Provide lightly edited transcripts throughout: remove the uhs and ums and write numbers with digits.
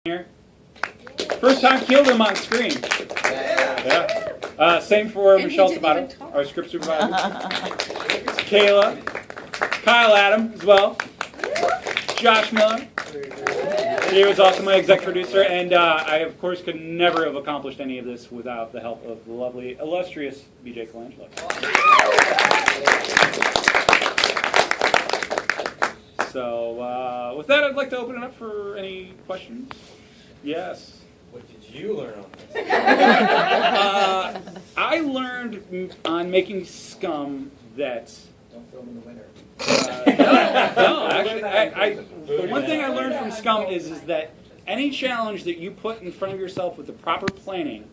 Here. First time killed him on screen. Yeah. Same for Michelle Sabato, our script supervisor. Kayla. Kyle Adam as well. Josh Miller. He was also my exec producer, and I, of course, could never have accomplished any of this without the help of the lovely, illustrious BJ Colangelo. So, with that, I'd like to open it up for any questions. Yes. What did you learn on this? I learned on making Scum that... Don't film in the winter. No, actually, the one thing I learned from Scum is that any challenge that you put in front of yourself with the proper planning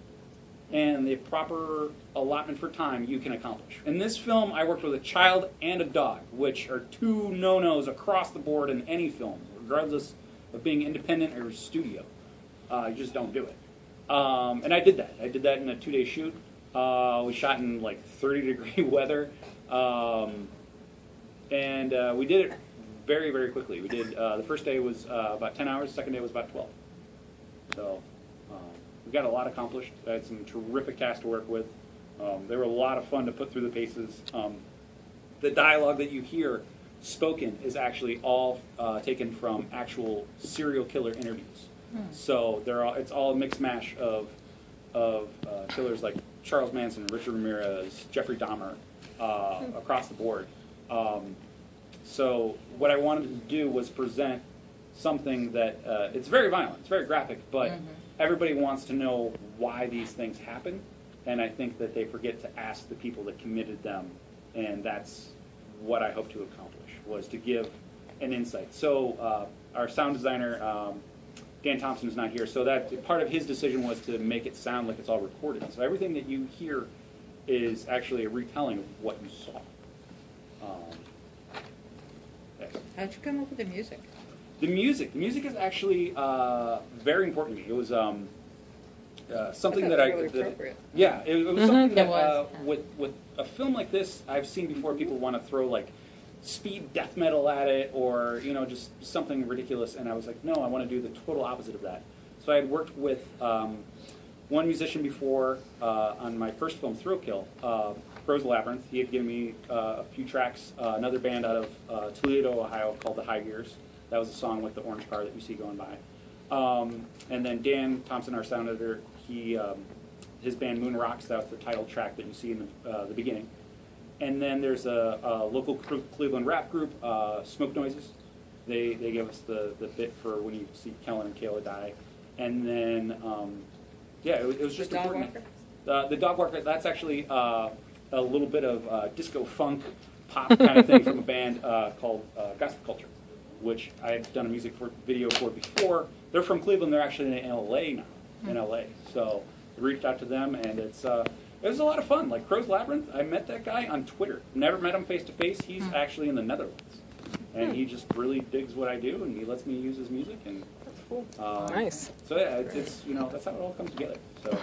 and the proper allotment for time, you can accomplish. In this film, I worked with a child and a dog, which are two no-nos across the board in any film, regardless of being independent or studio. You just don't do it. And I did that. I did that in a 2-day shoot. We shot in like 30-degree weather. And we did it very, very quickly. We did, the first day was about 10 hours, the second day was about 12. So we got a lot accomplished. I had some terrific cast to work with. They were a lot of fun to put through the paces. The dialogue that you hear spoken is actually all taken from actual serial killer interviews. So it's all a mixed mash of killers like Charles Manson, Richard Ramirez, Jeffrey Dahmer, across the board. So what I wanted to do was present something that, it's very violent, it's very graphic, but everybody wants to know why these things happen, and I think that they forget to ask the people that committed them, and that's what I hope to accomplish, was to give an insight. So our sound designer, Dan Thompson, is not here, so that part of his decision was to make it sound like it's all recorded. So everything that you hear is actually a retelling of what you saw. How'd you come up with the music? The music is actually very important to me. It was something that really appropriate. Yeah, it was something that was. with a film like this, I've seen before people want to throw like speed death metal at it, or just something ridiculous, and I was like, no, I want to do the total opposite of that. So I had worked with one musician before on my first film, Thrill Kill, Crow's Labyrinth. He had given me a few tracks, another band out of Toledo, Ohio, called the High Gears. That was a song with the orange car that you see going by. And then Dan Thompson, our sound editor, his band Moon Rocks, that was the title track that you see in the beginning. And then there's a local Cleveland rap group, Smoke Noises. They gave us the bit for when you see Kellen and Kayla die. And then, it was just important. The Dog Walker, that's actually a little bit of disco funk pop kind of thing from a band called Gossip Culture, which I had done a music video for before. They're from Cleveland. They're actually in LA now, in LA. So I reached out to them, and it was a lot of fun. Like Crow's Labyrinth, I met that guy on Twitter. Never met him face to face. He's actually in the Netherlands, and he just really digs what I do, and he lets me use his music. And that's cool. Nice. So yeah, it's that's how it all comes together. So.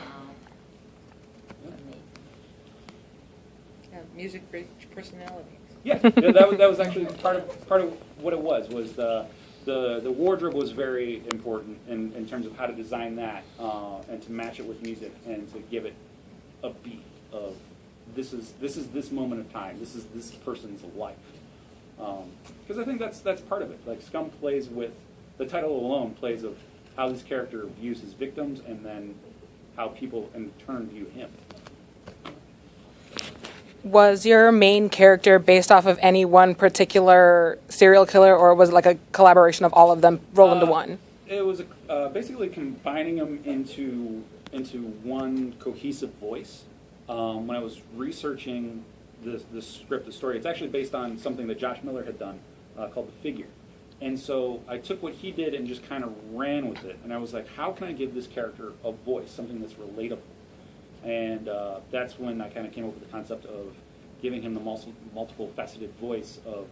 Yeah, music for each personality. Yeah, that was actually part of what it was the wardrobe was very important in terms of how to design that and to match it with music and to give it a beat of this is this moment of time, this is this person's life, because I think that's part of it. Like Scum plays with the title alone plays of how this character views his victims and then how people in turn view him. Was your main character based off of any one particular serial killer, or was it like a collaboration of all of them rolled into one? It was basically combining them into one cohesive voice. When I was researching the script, the story, it's actually based on something that Josh Miller had done called The Figure. And so I took what he did and just kind of ran with it. And I was like, how can I give this character a voice, something that's relatable? And that's when I kind of came up with the concept of giving him the multiple faceted voice of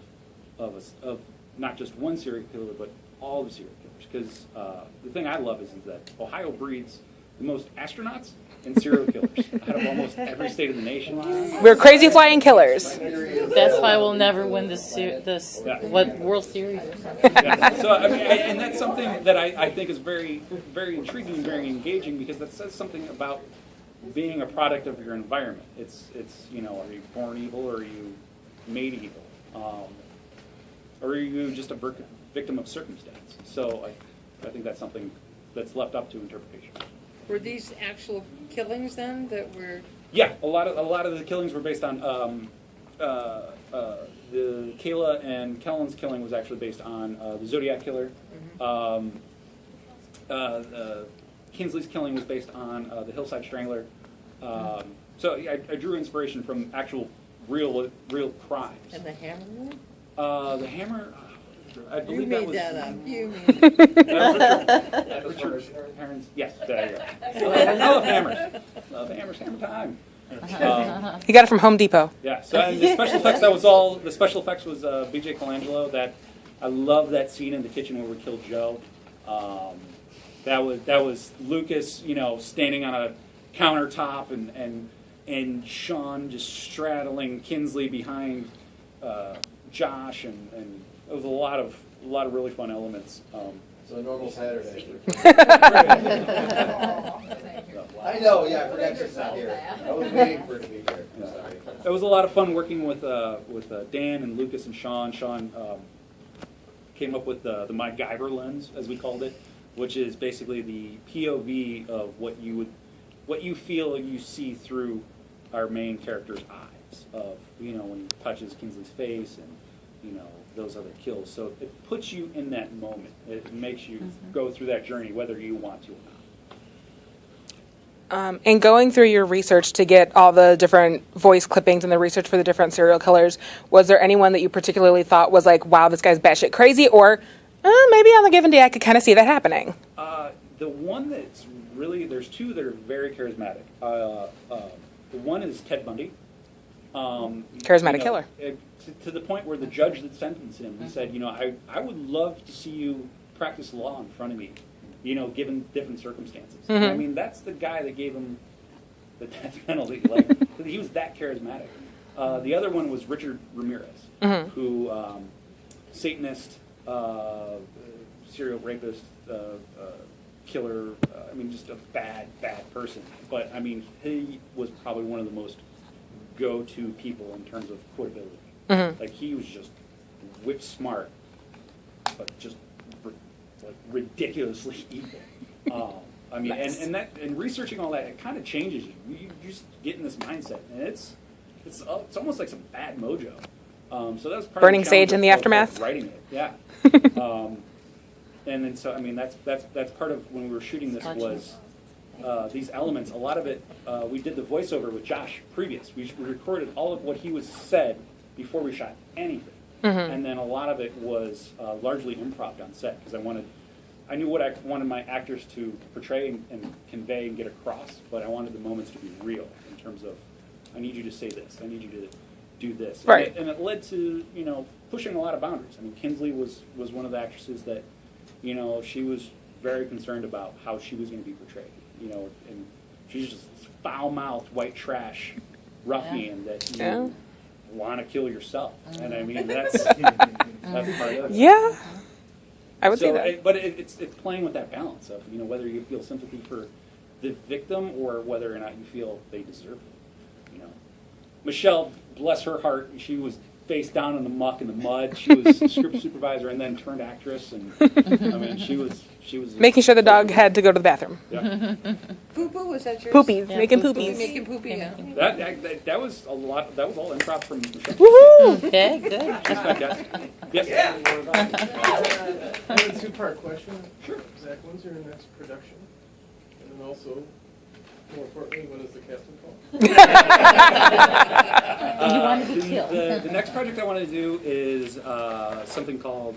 not just one serial killer, but all the serial killers. Because the thing I love is that Ohio breeds the most astronauts and serial killers out of almost every state of the nation. We're crazy flying killers. That's why we'll never win this World Series or something. Yeah. So I mean, and that's something that I think is very, very intriguing and very engaging, because that says something about being a product of your environment. It's you know, are you born evil or are you made evil, or are you just a victim of circumstance? So I think that's something that's left up to interpretation. Were these actual killings then that were? Yeah, a lot of the killings were based on the Kayla and Kellen's killing was actually based on the Zodiac Killer. Kinsley's killing was based on the Hillside Strangler. So yeah, I drew inspiration from actual real crimes. And the hammer one? The hammer, I You believe made was, that up. You made it. that was Richard Herron's. Yes, there you go. I love hammers. Love hammers. Hammer time. You got it from Home Depot. Yeah. So and the special effects. That was all. The special effects was B.J. Colangelo. That I love that scene in the kitchen where we killed Joe. That was Lucas, you know, standing on a countertop and Sean just straddling Kinsley behind Josh, and it was a lot of really fun elements. So a normal Saturday. I know, yeah, I forgot she's not here. I was waiting for her to be here. Sorry. It was a lot of fun working with Dan and Lucas and Sean. Sean came up with the MacGyver lens, as we called it, which is basically the POV of what you feel you see through our main character's eyes, of, you know, when he touches Kinsley's face and, you know, those other kills. So it puts you in that moment. It makes you go through that journey, whether you want to or not. And going through your research to get all the different voice clippings and the research for the different serial killers, was there anyone that you particularly thought was like, wow, this guy's batshit crazy, or maybe on a given day I could kind of see that happening? The one that's really, there's two that are very charismatic. The one is Ted Bundy. Charismatic killer. To the point where the judge that sentenced him, he said, you know, I would love to see you practice law in front of me, you know, given different circumstances. And I mean, that's the guy that gave him the death penalty. Like, he was that charismatic. The other one was Richard Ramirez, who, Satanist, serial rapist, killer, I mean, just a bad person. But, I mean, he was probably one of the most go-to people in terms of quotability. Like, he was just whip smart, but just like ridiculously evil. I mean, nice. and researching all that, it kind of changes you. You just get in this mindset, and it's almost like some bad mojo. So that was part burning of the sage in the of aftermath. Writing it, yeah. And then so I mean that's part of when we were shooting this was these elements. A lot of it we did the voiceover with Josh previous. We recorded all of what he was said before we shot anything, and then a lot of it was largely improv on set, because I knew what I wanted my actors to portray and convey and get across, but I wanted the moments to be real in terms of, I need you to say this, I need you to do this, right. And it led to, you know, pushing a lot of boundaries. I mean, Kinsley was one of the actresses that, you know, she was very concerned about how she was going to be portrayed, you know, and she's just this foul-mouthed white trash ruffian that you want to kill yourself, and I mean that's part of it. Yeah, I would say that. But it's playing with that balance of, you know, whether you feel sympathy for the victim or whether or not you feel they deserve it. You know, Michelle, bless her heart, she was face down in the muck and the mud. She was script supervisor and then turned actress, and I mean she was making sure the dog had to go to the bathroom. Yeah. Poo-poo, was that yours? Poopies, Yeah, making poo-poo. poopies. Making poopy, yeah. That was a lot. That was all improv from Michelle. Woohoo! Okay, good. She's fantastic. Yes. I have a two-part question. Sure. Zach, when's your next production? And then also, more importantly, what is the casting call? You want to be killed. The next project I want to do is something called,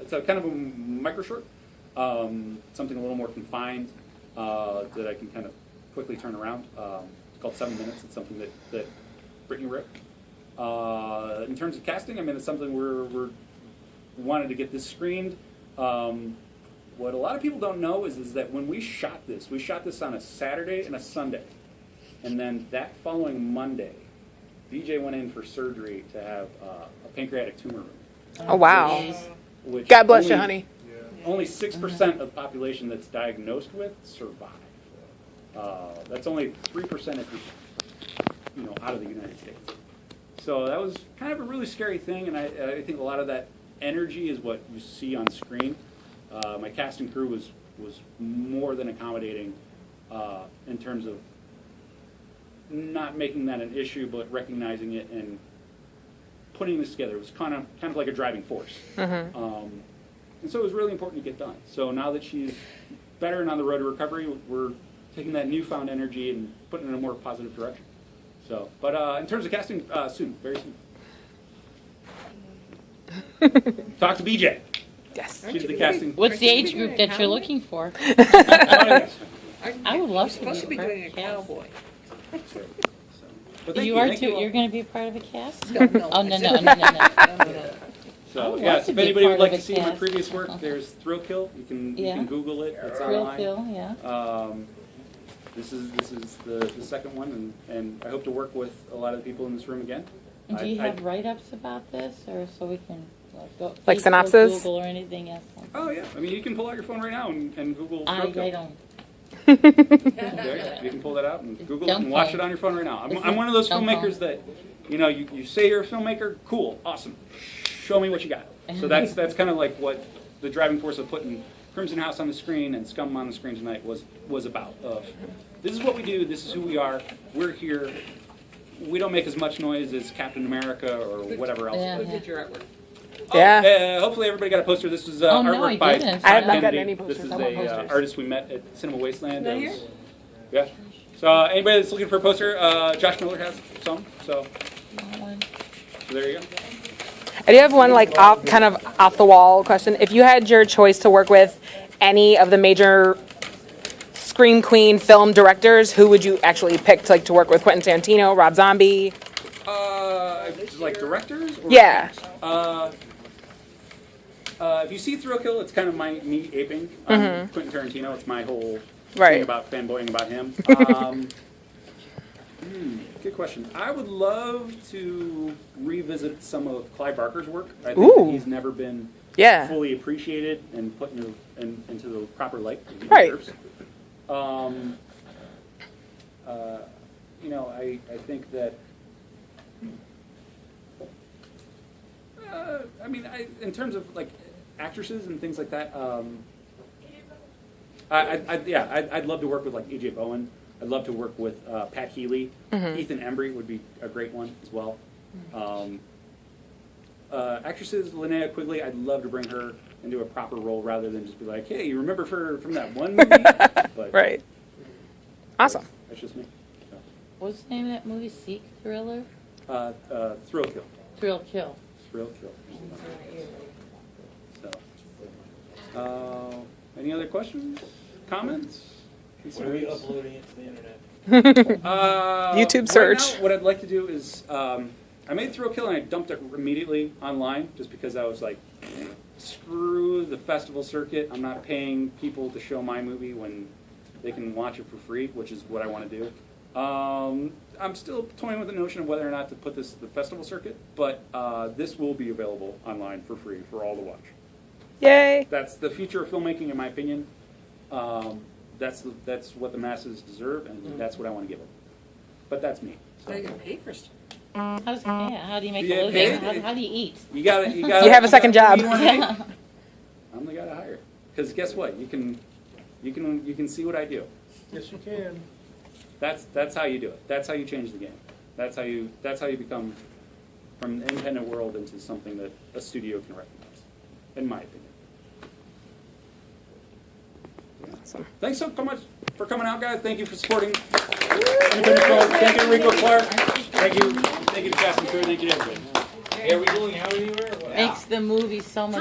it's a kind of a micro short, something a little more confined that I can kind of quickly turn around. It's called 7 Minutes. It's something that Brittany wrote. In terms of casting, I mean, it's something we wanted to get this screened. what a lot of people don't know is that when we shot this on a Saturday and a Sunday. And then that following Monday, DJ went in for surgery to have a pancreatic tumor removed. Oh, wow. Which God bless you, only- honey. Only 6% of the population that's diagnosed with survive. That's only 3% if you're, out of the United States. So that was kind of a really scary thing, and I think a lot of that energy is what you see on screen. My cast and crew was more than accommodating in terms of not making that an issue, but recognizing it and putting this together. It was kind of like a driving force. And so it was really important to get done. So now that she's better and on the road to recovery, we're taking that newfound energy and putting it in a more positive direction. So, but in terms of casting, soon, very soon. Talk to BJ. Yes. She's the casting. What's the age group that you're looking for? I would love to Supposed to be part doing a of the cast. cowboy. But thank You are thank too. all. You're going to be a part of a cast? No, no. Oh, no. So would yeah, love to if be anybody part would like of to a see my cast. previous work, there's Thrill Kill. You can Google it. It's Thrill online. Kill, yeah. This is the second one, and I hope to work with a lot of the people in this room again. And do you I- have write-ups about this, or so we can go Like Facebook, synopsis? Google or anything else? Oh yeah, I mean you can pull out your phone right now and Google Thrill I Kill. don't. Okay, you can pull that out and Google it Dumb and watch phone. it on your phone right now. Is I'm it one of those dumb filmmakers that, you say you're a filmmaker, cool, awesome. Show me what you got. So that's kind of like what the driving force of putting Crimson House on the screen and Scum on the screen tonight was about. This is what we do. This is who we are. We're here. We don't make as much noise as Captain America or whatever else. Yeah. Who did your artwork? Yeah. Hopefully everybody got a poster. This was Oh, no, artwork I by didn't. I have Todd not gotten Kennedy. any This posters. is I want a posters. artist we met at Cinema Wasteland. Not That here? was- Yeah. So anybody that's looking for a poster, Josh Miller has some. So there you go. I do have one kind of off the wall question. If you had your choice to work with any of the major Scream Queen film directors, who would you actually pick to work with? Quentin Tarantino, Rob Zombie? Like directors? Or Yeah. If you see Thrill Kill, it's kind of me aping on Quentin Tarantino. It's my whole Right. thing about fanboying about him. Good question. I would love to revisit some of Clive Barker's work. I think Ooh. that he's never been Yeah. fully appreciated and put into the proper light that he Right. deserves. I think that. In terms of actresses and things like that, I'd love to work with AJ Bowen. I'd love to work with Pat Healy. Ethan Embry would be a great one as well. Actresses, Linnea Quigley, I'd love to bring her into a proper role rather than just be like, hey, you remember from that one movie? But Right. Awesome. That's just me. What's the name of that movie? Seek Thriller? Thrill Kill. Thrill Kill. Thrill Kill. So, any other questions? Comments? When are we uploading it to the internet? YouTube search. Right now, what I'd like to do is, I made Thrill Kill and I dumped it immediately online just because I was like, screw the festival circuit. I'm not paying people to show my movie when they can watch it for free, which is what I want to do. I'm still toying with the notion of whether or not to put this to the festival circuit, but this will be available online for free for all to watch. Yay. That's the future of filmmaking, in my opinion. That's what the masses deserve, and that's what I want to give them. But that's me. So you can pay for stuff. How do you make Yeah, a living? paid. How do you eat? You got to. You have a second job. I'm the guy to hire. Because guess what? You can see what I do. Yes, you can. That's how you do it. That's how you change the game. That's how you become from an independent world into something that a studio can recognize, in my opinion. Awesome. Thanks so much for coming out, guys. Thank you for supporting independent film. Thank you to Rico Clark. Thank you to Cast and Crew. Thank you to everybody. Hey, are we going out anywhere? or what? Makes the movie so much